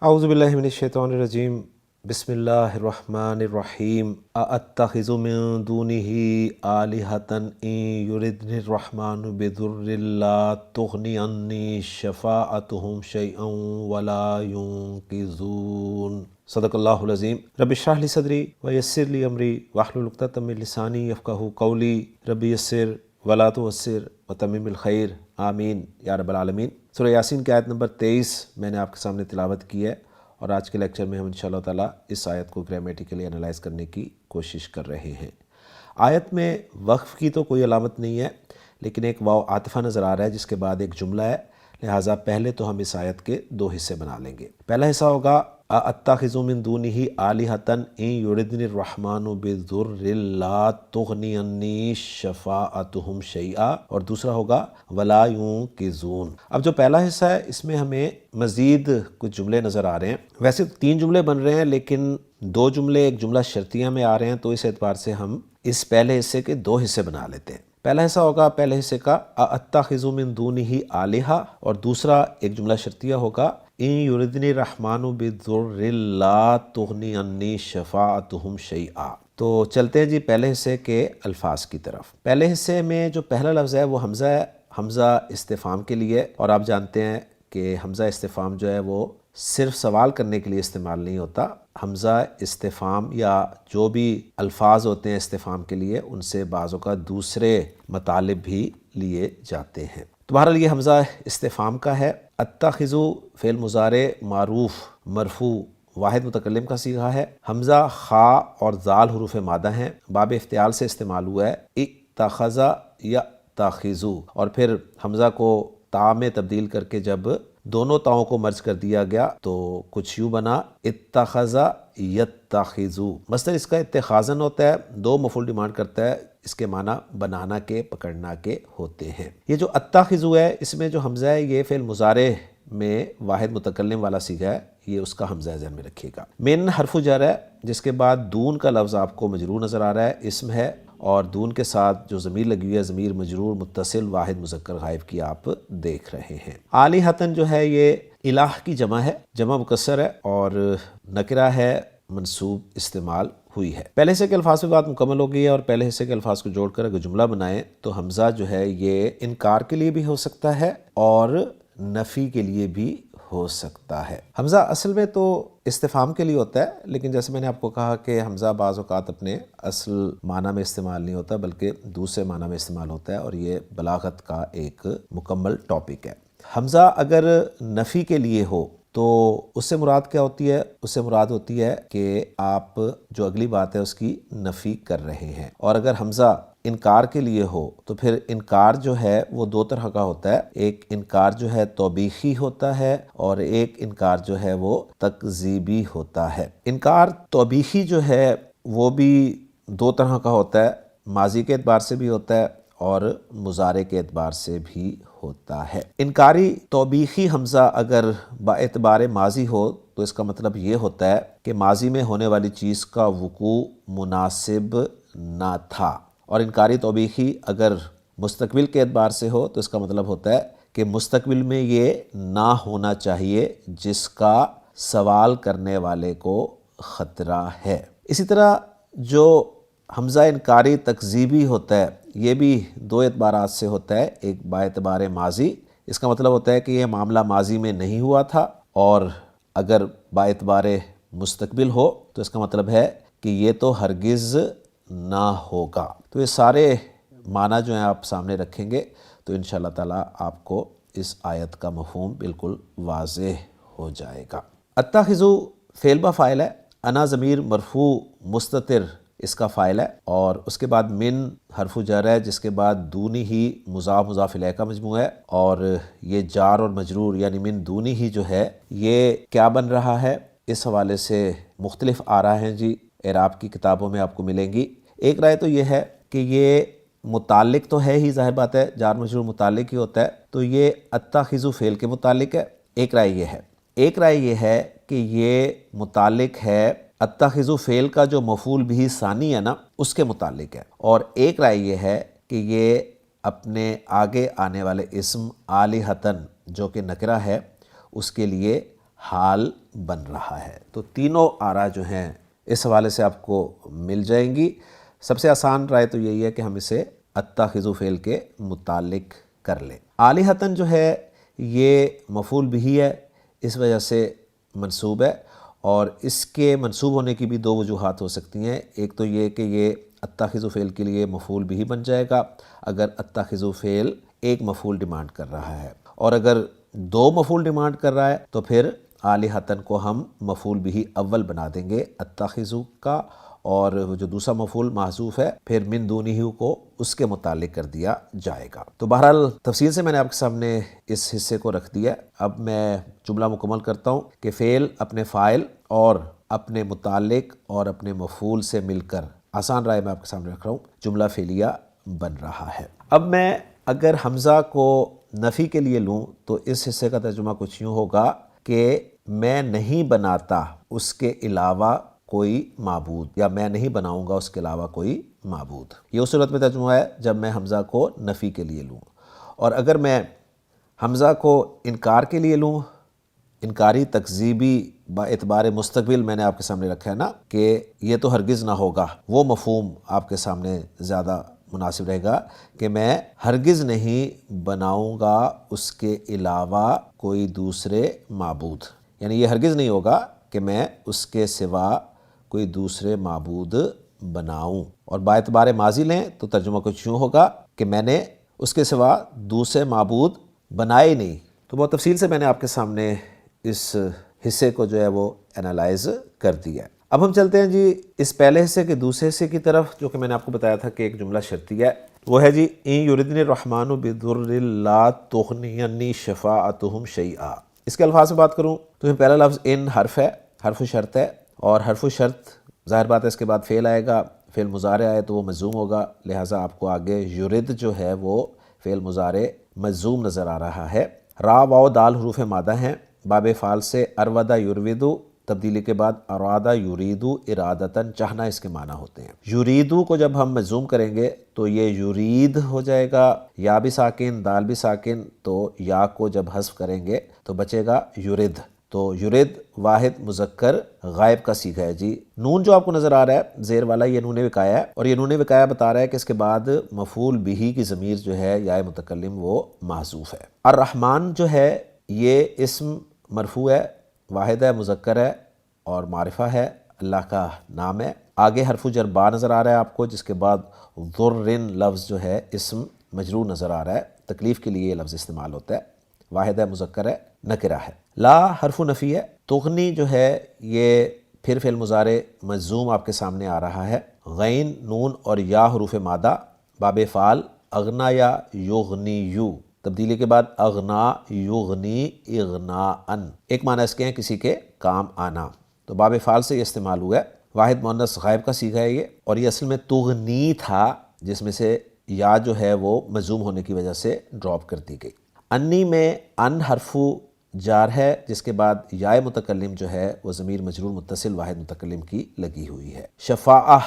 اعوذ باللہ من الشیطان الرجیم بسم اللہ الرحمن الرحیم ااتخذ من دونہ آلہۃ ان یردنی الرحمن بضر لا تغنی عنی شفاعتہم شیئا ولا ینقذون۔ صدق اللہ العظیم۔ رب اشرح لی صدری ویسر لی امری واحلل عقدۃ من لسانی یفقہوا قولی۔ رب یسر ولا تعسر وتمم الخیر، آمین یا رب العالمین۔ سورہ یاسین کی آیت نمبر 23 میں نے آپ کے سامنے تلاوت کی ہے، اور آج کے لیکچر میں ہم انشاءاللہ تعالیٰ اس آیت کو گرامیٹیکلی انالائز کرنے کی کوشش کر رہے ہیں۔ آیت میں وقف کی تو کوئی علامت نہیں ہے، لیکن ایک واو عاطفہ نظر آ رہا ہے جس کے بعد ایک جملہ ہے، لہٰذا پہلے تو ہم اس آیت کے دو حصے بنا لیں گے۔ پہلا حصہ ہوگا ااتخذ من دونہ آلہۃ ان یردنی الرحمن بضر لا تغنی عنی شفاعتہم شیئا، اور دوسرا ہوگا ولا ینقذون۔ اب جو پہلا حصہ ہے اس میں ہمیں مزید کچھ جملے نظر آ رہے ہیں۔ ویسے 3 جملے بن رہے ہیں، لیکن 2 جملے ایک جملہ شرطیہ میں آ رہے ہیں، تو اس اعتبار سے ہم اس پہلے حصے کے 2 حصے بنا لیتے ہیں۔ پہلا حصہ ہوگا پہلے حصے کا ااتخذ من دونہ آلہۃ، اور دوسرا ایک جملہ شرطیہ ہوگا ان یردنی الرحمن بضر لا تغنی عنی شفاعتہم شیئا۔ تو چلتے ہیں جی پہلے حصے کے الفاظ کی طرف۔ پہلے حصے میں جو پہلا لفظ ہے وہ حمزہ ہے، حمزہ استفہام کے لیے، اور آپ جانتے ہیں کہ حمزہ استفہام جو ہے وہ صرف سوال کرنے کے لیے استعمال نہیں ہوتا۔ حمزہ استفہام یا جو بھی الفاظ ہوتے ہیں استفہام کے لیے، ان سے بعض اوقات دوسرے مطالب بھی لیے جاتے ہیں۔ تو بہرحال یہ حمزہ استفہام کا ہے۔ اتخذ فعل مضارع معروف مرفوع واحد متکلم کا صیغہ ہے۔ حمزہ خا اور ذال حروف مادہ ہیں، باب افتعال سے استعمال ہوا ہے، اتخذ یا تاخذو، اور پھر حمزہ کو تا میں تبدیل کر کے جب دونوں تاؤں کو مرج کر دیا گیا تو کچھ یوں بنا اتخذ یتخذو۔ مصدر اس کا اتخاذن ہوتا ہے، 2 مفعول ڈیمانڈ کرتا ہے، اس کے معنی بنانا کے پکڑنا کے ہوتے ہیں۔ یہ جو اتخذو ہے اس میں جو حمزہ ہے یہ فعل مضارع میں واحد متکلم والا صیغہ ہے، یہ اس کا حمزہ ذہن میں رکھیے گا۔ من حرف جر ہے جس کے بعد دون کا لفظ آپ کو مجرور نظر آ رہا ہے، اسم ہے، اور دون کے ساتھ جو ضمیر لگی ہوئی ہے ضمیر مجرور متصل واحد مذکر غائب کی آپ دیکھ رہے ہیں۔ آلہۃ جو ہے یہ الہ کی جمع ہے، جمع مکسر ہے، اور نکرہ ہے، منصوب استعمال ہوئی ہے۔ پہلے حصے کے الفاظ پہ بات مکمل ہو گئی ہے، اور پہلے حصے کے الفاظ کو جوڑ کر اگر جملہ بنائیں تو حمزہ جو ہے یہ انکار کے لیے بھی ہو سکتا ہے اور نفی کے لیے بھی ہو سکتا ہے۔ حمزہ اصل میں تو استفہام کے لیے ہوتا ہے، لیکن جیسے میں نے آپ کو کہا کہ حمزہ بعض اوقات اپنے اصل معنی میں استعمال نہیں ہوتا بلکہ دوسرے معنی میں استعمال ہوتا ہے، اور یہ بلاغت کا ایک مکمل ٹاپک ہے۔ حمزہ اگر نفی کے لیے ہو تو اس سے مراد کیا ہوتی ہے؟ اس سے مراد ہوتی ہے کہ آپ جو اگلی بات ہے اس کی نفی کر رہے ہیں، اور اگر حمزہ انکار کے لیے ہو تو پھر انکار جو ہے وہ 2 طرح کا ہوتا ہے، ایک انکار جو ہے توبیخی ہوتا ہے اور ایک انکار جو ہے وہ تکذیبی ہوتا ہے۔ انکار توبیخی جو ہے وہ بھی 2 طرح کا ہوتا ہے، ماضی کے اعتبار سے بھی ہوتا ہے اور مضارع کے اعتبار سے بھی ہوتا ہے۔ انکاری توبیخی حمزہ اگر با اعتبار ماضی ہو تو اس کا مطلب یہ ہوتا ہے کہ ماضی میں ہونے والی چیز کا وقوع مناسب نہ تھا، اور انکاری توبیخی اگر مستقبل کے اعتبار سے ہو تو اس کا مطلب ہوتا ہے کہ مستقبل میں یہ نہ ہونا چاہیے جس کا سوال کرنے والے کو خطرہ ہے۔ اسی طرح جو حمزہ انکاری تکذیبی ہوتا ہے یہ بھی 2 اعتبارات سے ہوتا ہے، ایک با اعتبار ماضی، اس کا مطلب ہوتا ہے کہ یہ معاملہ ماضی میں نہیں ہوا تھا، اور اگر با اعتبار مستقبل ہو تو اس کا مطلب ہے کہ یہ تو ہرگز نہ ہوگا۔ تو یہ سارے معنی جو ہیں آپ سامنے رکھیں گے تو انشاءاللہ تعالیٰ آپ کو اس آیت کا مفہوم بالکل واضح ہو جائے گا۔ اتخذ فعل با فاعل ہے، انا ضمیر مرفوع مستتر اس کا فاعل ہے، اور اس کے بعد من حرف جر ہے جس کے بعد دونی ہی مضاف مضاف الیہ کا مجموعہ ہے، اور یہ جار اور مجرور یعنی من دونی ہی جو ہے یہ کیا بن رہا ہے، اس حوالے سے مختلف آراء ہیں جی، اعراب کی کتابوں میں آپ کو ملیں گی۔ ایک رائے تو یہ ہے کہ یہ متعلق تو ہے ہی، ظاہر بات ہے جار مجرور متعلق ہی ہوتا ہے، تو یہ اتخذ فعل کے متعلق ہے، ایک رائے یہ ہے۔ ایک رائے یہ ہے کہ یہ متعلق ہے اتخذ فعل کا جو مفعول بھی ثانی ہے نا اس کے متعلق ہے، اور ایک رائے یہ ہے کہ یہ اپنے آگے آنے والے اسم آلہتن جو کہ نکرہ ہے اس کے لیے حال بن رہا ہے۔ تو تینوں آرا جو ہیں اس حوالے سے آپ کو مل جائیں گی۔ سب سے آسان رائے تو یہی ہے کہ ہم اسے اتخذ فعل کے متعلق کر لیں۔ آلہتاً جو ہے یہ مفعول بھی ہے، اس وجہ سے منصوب ہے، اور اس کے منصوب ہونے کی بھی دو وجوہات ہو سکتی ہیں۔ ایک تو یہ کہ یہ اتخذ فعل کے لیے مفعول بھی بن جائے گا اگر اتخذ فعل ایک مفعول ڈیمانڈ کر رہا ہے، اور اگر دو مفعول ڈیمانڈ کر رہا ہے تو پھر آلہتاً کو ہم مفعول بھی اول بنا دیں گے اتخذ کا، اور جو دوسرا مفعول محذوف ہے پھر من دونہ کو اس کے متعلق کر دیا جائے گا۔ تو بہرحال تفصیل سے میں نے آپ کے سامنے اس حصے کو رکھ دیا۔ اب میں جملہ مکمل کرتا ہوں کہ فعل اپنے فاعل اور اپنے متعلق اور اپنے مفعول سے مل کر، آسان رائے میں آپ کے سامنے رکھ رہا ہوں، جملہ فعلیہ بن رہا ہے۔ اب میں اگر حمزہ کو نفی کے لیے لوں تو اس حصے کا ترجمہ کچھ یوں ہوگا کہ میں نہیں بناتا اس کے علاوہ کوئی معبود، یا میں نہیں بناؤں گا اس کے علاوہ کوئی معبود۔ یہ اس صورت میں ترجمہ ہے جب میں حمزہ کو نفی کے لیے لوں، اور اگر میں حمزہ کو انکار کے لیے لوں، انکاری تکذیبی با اعتبار مستقبل میں نے آپ کے سامنے رکھا ہے نا کہ یہ تو ہرگز نہ ہوگا، وہ مفہوم آپ کے سامنے زیادہ مناسب رہے گا کہ میں ہرگز نہیں بناؤں گا اس کے علاوہ کوئی دوسرے معبود، یعنی یہ ہرگز نہیں ہوگا کہ میں اس کے سوا کوئی دوسرے معبود بناؤں۔ اور با اعتبار ماضی لیں تو ترجمہ کچھ یوں ہوگا کہ میں نے اس کے سوا دوسرے معبود بنائے نہیں۔ تو بہت تفصیل سے میں نے آپ کے سامنے اس حصے کو جو ہے وہ انالائز کر دیا ہے۔ اب ہم چلتے ہیں جی اس پہلے حصے کے دوسرے حصے کی طرف، جو کہ میں نے آپ کو بتایا تھا کہ ایک جملہ شرطیہ ہے، وہ ہے جی ان یردنی الرحمن بضر لا تغنی عنی شفاعتہم شیئا۔ اس کے الفاظ سے بات کروں تو پہلا لفظ ان حرف ہے، حرف شرط ہے، اور حرف شرط ظاہر بات ہے اس کے بعد فعل آئے گا، فعل مضارع آئے تو وہ مجزوم ہوگا، لہٰذا آپ کو آگے یرد جو ہے وہ فعل مضارع مجزوم نظر آ رہا ہے۔ را واو دال حروف مادہ ہیں، باب فعل سے ارودا یرویدو، تبدیلی کے بعد ارادہ یریدو ارادتاً، چاہنا اس کے معنی ہوتے ہیں۔ یریدو کو جب ہم مجزوم کریں گے تو یہ یرید ہو جائے گا، یا بھی ساکن دال بھی ساکن، تو یا کو جب حذف کریں گے تو بچے گا یرد۔ تو یرد واحد مذکر غائب کا صیغہ ہے جی۔ نون جو آپ کو نظر آ رہا ہے زیر والا، یہ نون وقایہ ہے، اور یہ نون وقایہ بتا رہا ہے کہ اس کے بعد مفعول بہ کی ضمیر جو ہے یا متکلم وہ محذوف ہے۔ الرحمن جو ہے یہ اسم مرفوع ہے، واحد ہے، مذکر ہے اور معرفہ ہے، اللہ کا نام ہے۔ آگے حرف جر با نظر آ رہا ہے آپ کو، جس کے بعد ذرن لفظ جو ہے اسم مجرور نظر آ رہا ہے، تکلیف کے لیے یہ لفظ استعمال ہوتا ہے، واحد ہے، مذکر ہے، نکرہ ہے۔ لا حرف نفی ہے، تغنی جو ہے یہ پھر فعل مضارع مجزوم آپ کے سامنے آ رہا ہے، غین نون اور یا حروف مادہ، باب فعل اغنا یا یغنیو، تبدیلی کے بعد اغنا یغنی اغناءن، ایک معنی اس کے ہیں کسی کے کام آنا، تو باب فعل سے یہ استعمال ہوا ہے، واحد مؤنث غائب کا صیغہ ہے یہ، اور یہ اصل میں تغنی تھا جس میں سے یا جو ہے وہ مجزوم ہونے کی وجہ سے ڈراپ کر دی گئی۔ انی میں ان حرف جار ہے، جس کے بعد یا متکلم جو ہے وہ ضمیر مجرور متصل واحد متکلم کی لگی ہوئی ہے۔ شفاعہ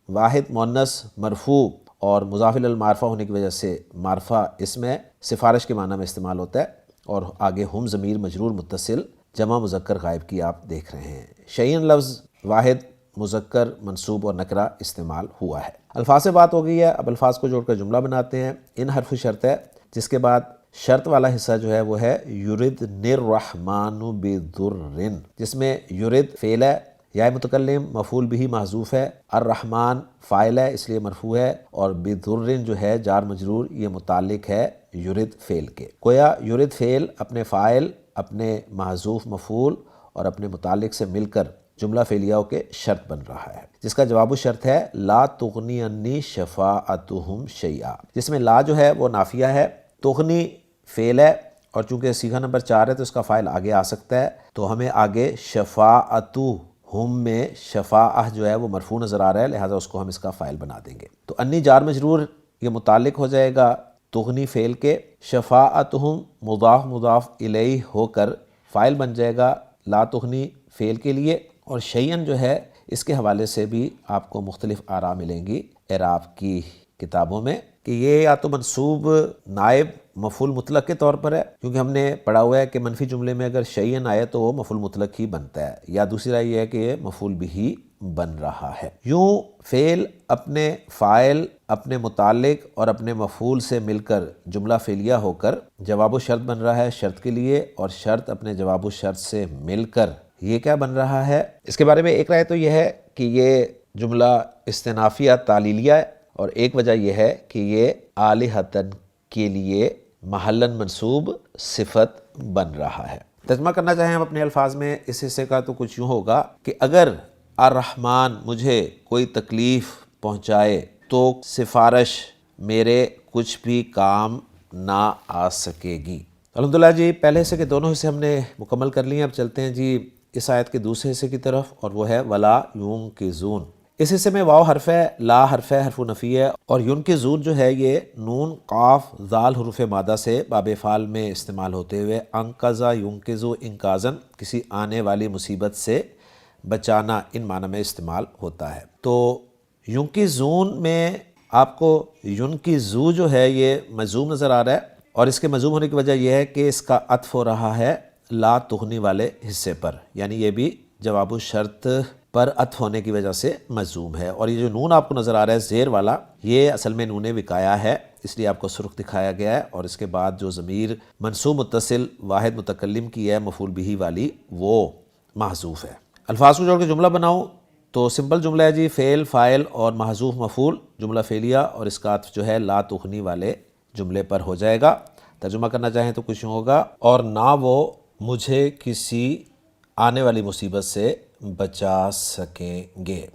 واحد مؤنث مرفوع اور مضاف الی المعرفہ ہونے کی وجہ سے معرفہ اس میں سفارش کے معنی میں استعمال ہوتا ہے، اور آگے ہم ضمیر مجرور متصل جمع مذکر غائب کی آپ دیکھ رہے ہیں۔ شیئن لفظ واحد مذکر منصوب اور نکرہ استعمال ہوا ہے۔ الفاظ سے بات ہو گئی ہے، اب الفاظ کو جوڑ کر جملہ بناتے ہیں۔ ان حرف شرط ہے، جس کے بعد شرط والا حصہ جو ہے وہ ہے یردن الرحمن بضر، جس میں یرد فعل ہے، یا متکلم مفعول بھی محذوف ہے، الرحمن فاعل ہے اس لیے مرفوع ہے، اور بضر جو ہے جار مجرور یہ متعلق ہے یرد فعل کے۔ گویا یرد فعل اپنے فاعل، اپنے محذوف مفعول اور اپنے متعلق سے مل کر جملہ فعلیہ کے شرط بن رہا ہے، جس کا جواب شرط ہے لا تغنی عنی شفاعتہم شیئا، جس میں لا جو ہے وہ نافیہ ہے، تغنی فعل ہے، اور چونکہ صیغہ نمبر 4 ہے تو اس کا فاعل آگے آ سکتا ہے، تو ہمیں آگے شفاعتہم میں شفاعہ جو ہے وہ مرفوع نظر آ رہا ہے، لہٰذا اس کو ہم اس کا فاعل بنا دیں گے۔ تو انی جار مجرور یہ متعلق ہو جائے گا تغنی فعل کے، شفاعتہم مضاف مضاف الیہ ہو کر فاعل بن جائے گا لا تغنی فعل کے لیے، اور شیئن جو ہے اس کے حوالے سے بھی آپ کو مختلف آراء ملیں گی اعراب کی کتابوں میں کہ یہ یا تو منصوب نائب مفعول مطلق کے طور پر ہے، کیونکہ ہم نے پڑھا ہوا ہے کہ منفی جملے میں اگر شیئن آئے تو وہ مفعول مطلق ہی بنتا ہے، یا دوسری رائے یہ ہے کہ یہ مفعول بھی بن رہا ہے۔ یوں فعل اپنے فاعل، اپنے متعلق اور اپنے مفعول سے مل کر جملہ فعلیہ ہو کر جواب و شرط بن رہا ہے شرط کے لیے، اور شرط اپنے جواب و شرط سے مل کر یہ کیا بن رہا ہے؟ اس کے بارے میں ایک رائے تو یہ ہے کہ یہ جملہ استنافیہ تعلیلیہ ہے، اور ایک وجہ یہ ہے کہ یہ آلہتن کے لیے محلاً منصوب صفت بن رہا ہے۔ ترجمہ کرنا چاہیں ہم اپنے الفاظ میں اس حصے کا تو کچھ یوں ہوگا کہ اگر الرحمن مجھے کوئی تکلیف پہنچائے تو سفارش میرے کچھ بھی کام نہ آ سکے گی۔ الحمدللہ جی، پہلے حصے کے دونوں حصے ہم نے مکمل کر لیے، اب چلتے ہیں جی اس آیت کے دوسرے حصے کی طرف، اور وہ ہے ولا ينقذون۔ اس حصے میں واو حرف ہے، لا حرف ہے، حرف نفی ہے، اور ينقذون جو ہے یہ نون قاف ذال حروف مادہ سے باب فعل میں استعمال ہوتے ہوئے انقذا ينقذ انقاذن کسی آنے والی مصیبت سے بچانا ان معنی میں استعمال ہوتا ہے۔ تو ينقذون میں آپ کو ينقذو جو ہے یہ مجزوم نظر آ رہا ہے، اور اس کے مجزوم ہونے کی وجہ یہ ہے کہ اس کا عطف ہو رہا ہے لا تغنی والے حصے پر، یعنی یہ بھی جواب الشرط پر عطف ہونے کی وجہ سے مجزوم ہے۔ اور یہ جو نون آپ کو نظر آ رہا ہے زیر والا، یہ اصل میں نون وقایا ہے، اس لیے آپ کو سرخ دکھایا گیا ہے، اور اس کے بعد جو ضمیر منصوب متصل واحد متکلم کی ہے مفعول بھی والی، وہ محذوف ہے۔ الفاظ کو جوڑ کے جملہ بناؤں تو سمپل جملہ ہے جی، فعل فاعل اور محذوف مفعول جملہ فعلیہ، اور اس کا عطف جو ہے لا تغنی والے جملے پر ہو جائے گا۔ ترجمہ کرنا چاہیں تو کچھ یوں ہوگا، اور نہ وہ مجھے کسی آنے والی مصیبت سے بچا سکیں گے۔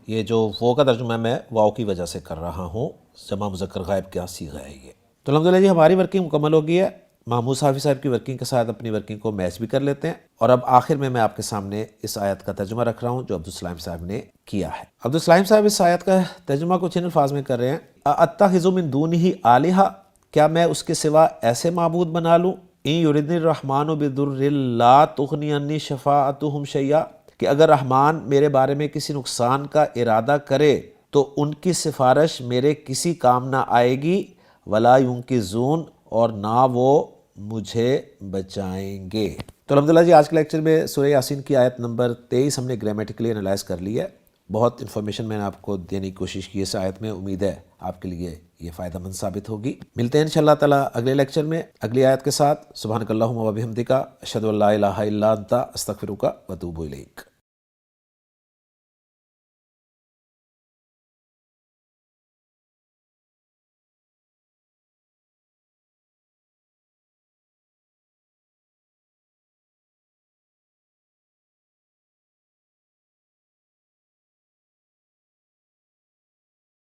یہ جو وہ کا ترجمہ میں واو کی وجہ سے کر رہا ہوں، جمع مذکر غائب کیا صیغہ ہے یہ۔ تو الحمدللہ جی ہماری ورکنگ مکمل ہو گئی ہے۔ محمود صافی صاحب کی ورکنگ کے ساتھ اپنی ورکنگ کو میچ بھی کر لیتے ہیں، اور اب آخر میں آپ کے سامنے اس آیت کا ترجمہ رکھ رہا ہوں جو عبدالسلام صاحب نے کیا ہے۔ عبدالسلام صاحب اس آیت کا ترجمہ کچھ ان الفاظ میں کر رہے ہیں، اتخذ من دونہ آلہہ، کیا میں اس کے سوا ایسے معبود بنا لوں، ان یردنی الرحمن بضر لا تغنی عنی شفاعتہم شیئا، کہ اگر رحمان میرے بارے میں کسی نقصان کا ارادہ کرے تو ان کی سفارش میرے کسی کام نہ آئے گی، ولا ينقذون، اور نہ وہ مجھے بچائیں گے۔ تو الحمدللہ جی آج کے لیکچر میں سورہ یاسین کی آیت نمبر 23 ہم نے گرامیٹیکلی انالائز کر لی ہے۔ بہت انفارمیشن میں نے آپ کو دینے کی کوشش کی اس آیت میں، امید ہے آپ کے لیے یہ فائدہ مند ثابت ہوگی۔ ملتے ہیں انشاءاللہ تعالی اگلے لیکچر میں اگلی آیت کے ساتھ۔ سبحانک اللہم و بحمدک، اشہد ان لا الہ الا انت، استغفرک و اتوب الیک۔